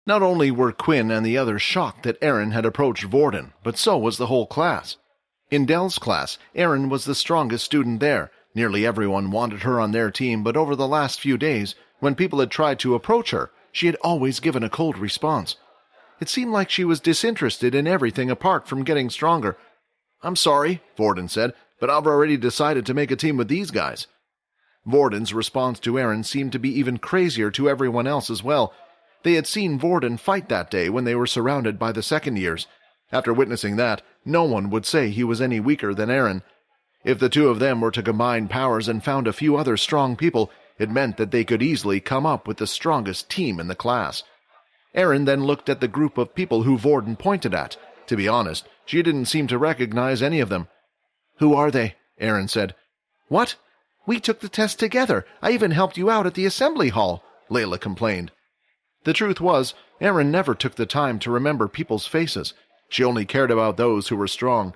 Not only were Quinn and the others shocked that Erin had approached Vorden, but so was the whole class. In Dell's class, Erin was the strongest student there. Nearly everyone wanted her on their team, but over the last few days, when people had tried to approach her, she had always given a cold response. It seemed like she was disinterested in everything apart from getting stronger. "I'm sorry," Vorden said, "but I've already decided to make a team with these guys." Vorden's response to Erin seemed to be even crazier to everyone else as well. They had seen Vorden fight that day when they were surrounded by the second years. After witnessing that, no one would say he was any weaker than Erin. If the two of them were to combine powers and found a few other strong people, it meant that they could easily come up with the strongest team in the class. Erin then looked at the group of people who Vorden pointed at. To be honest, she didn't seem to recognize any of them. "Who are they?" Erin said. "What? We took the test together. I even helped you out at the assembly hall," Layla complained. The truth was, Erin never took the time to remember people's faces. She only cared about those who were strong.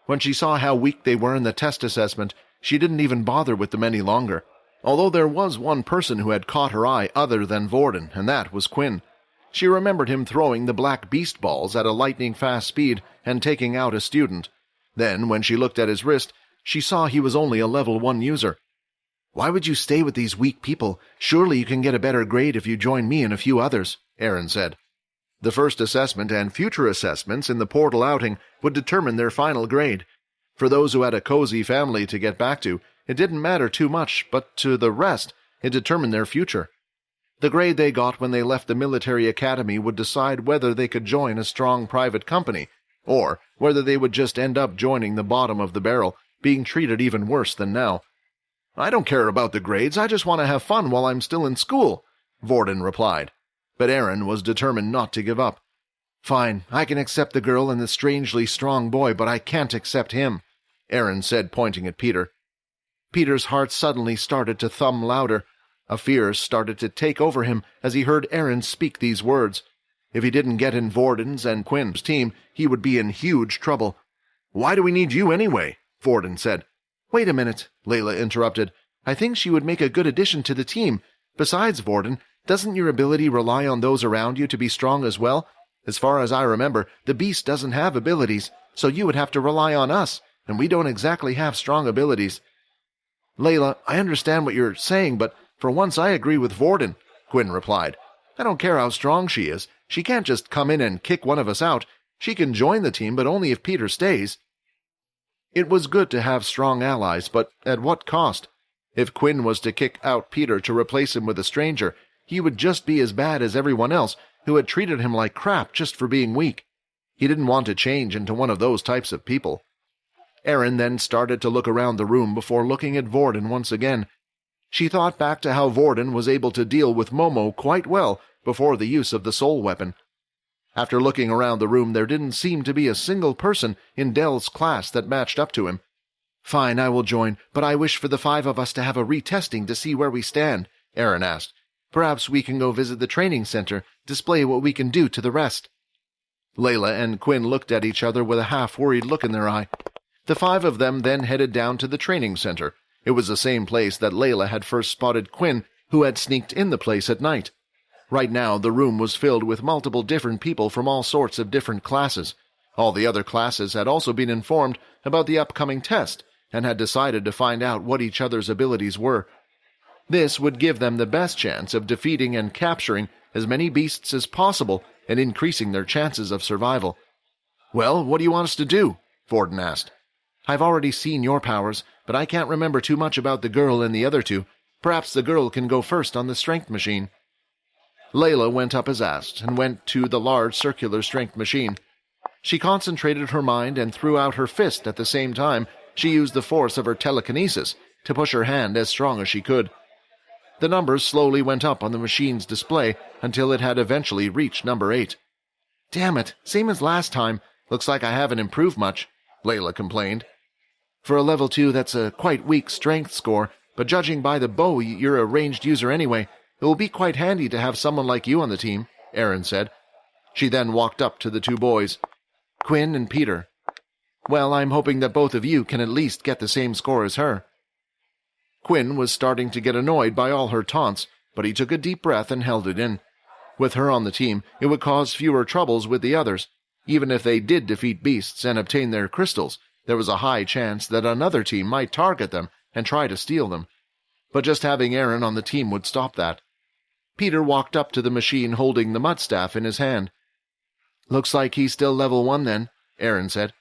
When she saw how weak they were in the test assessment, she didn't even bother with them any longer. Although there was one person who had caught her eye other than Vorden, and that was Quinn. She remembered him throwing the black beast balls at a lightning-fast speed and taking out a student. Then, when she looked at his wrist, she saw he was only a level 1 user. "Why would you stay with these weak people? Surely you can get a better grade if you join me and a few others," Erin said. The first assessment and future assessments in the portal outing would determine their final grade. For those who had a cozy family to get back to, it didn't matter too much, but to the rest, it determined their future. The grade they got when they left the military academy would decide whether they could join a strong private company, or whether they would just end up joining the bottom of the barrel, being treated even worse than now. "I don't care about the grades, I just want to have fun while I'm still in school," Vorden replied. But Erin was determined not to give up. "Fine, I can accept the girl and the strangely strong boy, but I can't accept him," Erin said, pointing at Peter. Peter's heart suddenly started to thump louder. A fear started to take over him as he heard Erin speak these words. If he didn't get in Vorden's and Quinn's team, he would be in huge trouble. "Why do we need you anyway?" Vorden said. "Wait a minute," Layla interrupted. "I think she would make a good addition to the team. Besides, Vorden, doesn't your ability rely on those around you to be strong as well? As far as I remember, the beast doesn't have abilities, so you would have to rely on us, and we don't exactly have strong abilities." "Layla, I understand what you're saying, but for once I agree with Vorden," Quinn replied. "I don't care how strong she is. She can't just come in and kick one of us out. She can join the team, but only if Peter stays." It was good to have strong allies, but at what cost? If Quinn was to kick out Peter to replace him with a stranger, he would just be as bad as everyone else who had treated him like crap just for being weak. He didn't want to change into one of those types of people. Erin then started to look around the room before looking at Vorden once again. She thought back to how Vorden was able to deal with Momo quite well before the use of the soul weapon. After looking around the room, there didn't seem to be a single person in Dell's class that matched up to him. "Fine, I will join, but I wish for the 5 of us to have a retesting to see where we stand," Erin asked. "Perhaps we can go visit the training center, display what we can do to the rest." Layla and Quinn looked at each other with a half-worried look in their eye. The 5 of them then headed down to the training center. It was the same place that Layla had first spotted Quinn, who had sneaked in the place at night. Right now, the room was filled with multiple different people from all sorts of different classes. All the other classes had also been informed about the upcoming test and had decided to find out what each other's abilities were. This would give them the best chance of defeating and capturing as many beasts as possible and increasing their chances of survival. "Well, what do you want us to do?" Vorden asked. "I've already seen your powers, but I can't remember too much about the girl and the other two. Perhaps the girl can go first on the strength machine." Layla went up as asked and went to the large circular strength machine. She concentrated her mind and threw out her fist at the same time. She used the force of her telekinesis to push her hand as strong as she could. The numbers slowly went up on the machine's display until it had eventually reached number 8. "Damn it, same as last time. Looks like I haven't improved much," Layla complained. "For a level 2, that's a quite weak strength score, but judging by the bow, you're a ranged user anyway. It will be quite handy to have someone like you on the team," Erin said. She then walked up to the 2 boys, Quinn and Peter. "Well, I'm hoping that both of you can at least get the same score as her." Quinn was starting to get annoyed by all her taunts, but he took a deep breath and held it in. With her on the team, it would cause fewer troubles with the others. Even if they did defeat beasts and obtain their crystals, there was a high chance that another team might target them and try to steal them. But just having Erin on the team would stop that. Peter walked up to the machine holding the mud staff in his hand. "Looks like he's still level 1 then," Erin said.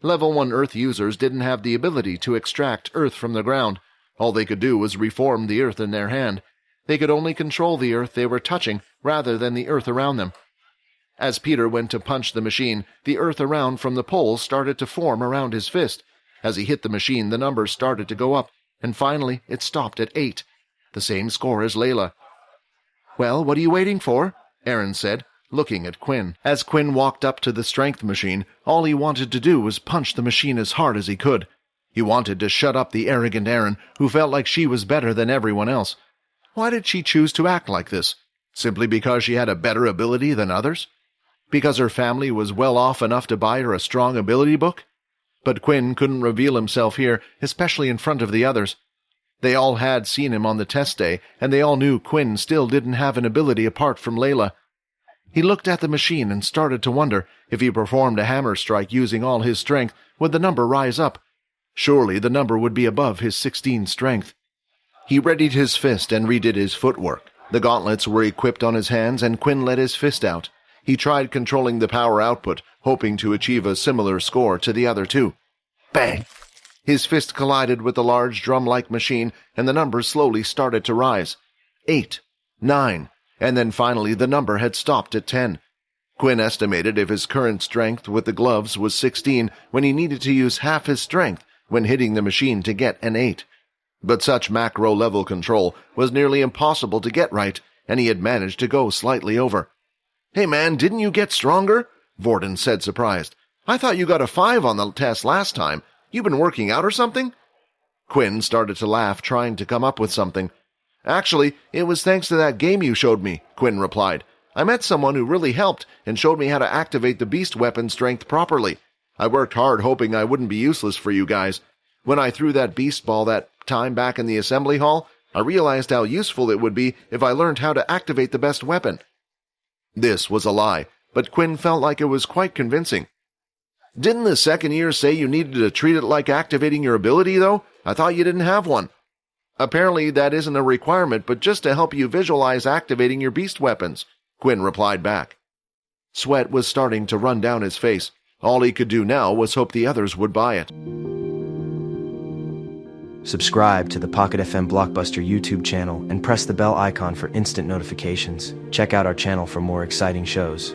Level 1 Earth users didn't have the ability to extract Earth from the ground. All they could do was reform the Earth in their hand. They could only control the Earth they were touching rather than the Earth around them. As Peter went to punch the machine, the Earth around from the poles started to form around his fist. As he hit the machine, the numbers started to go up, and finally it stopped at 8. The same score as Layla. "Well, what are you waiting for?" Erin said, looking at Quinn. As Quinn walked up to the strength machine, all he wanted to do was punch the machine as hard as he could. He wanted to shut up the arrogant Erin, who felt like she was better than everyone else. Why did she choose to act like this? Simply because she had a better ability than others? Because her family was well off enough to buy her a strong ability book? But Quinn couldn't reveal himself here, especially in front of the others. They all had seen him on the test day, and they all knew Quinn still didn't have an ability apart from Layla. He looked at the machine and started to wonder, if he performed a hammer strike using all his strength, would the number rise up? Surely the number would be above his 16 strength. He readied his fist and redid his footwork. The gauntlets were equipped on his hands, and Quinn let his fist out. He tried controlling the power output, hoping to achieve a similar score to the other two. Bang! His fist collided with the large drum-like machine, and the numbers slowly started to rise. 8, 9, and then finally the number had stopped at 10. Quinn estimated if his current strength with the gloves was 16 when he needed to use half his strength when hitting the machine to get an 8. But such macro-level control was nearly impossible to get right, and he had managed to go slightly over. "Hey man, didn't you get stronger?" Vorden said, surprised. "I thought you got a 5 on the test last time. You been working out or something?" Quinn started to laugh, trying to come up with something. "Actually, it was thanks to that game you showed me," Quinn replied. "I met someone who really helped and showed me how to activate the beast weapon strength properly. I worked hard hoping I wouldn't be useless for you guys. When I threw that beast ball that time back in the assembly hall, I realized how useful it would be if I learned how to activate the best weapon." This was a lie, but Quinn felt like it was quite convincing. "Didn't the second year say you needed to treat it like activating your ability, though? I thought you didn't have one." "Apparently that isn't a requirement, but just to help you visualize activating your beast weapons," Quinn replied back. Sweat was starting to run down his face. All he could do now was hope the others would buy it. Subscribe to the Pocket FM Blockbuster YouTube channel and press the bell icon for instant notifications. Check out our channel for more exciting shows.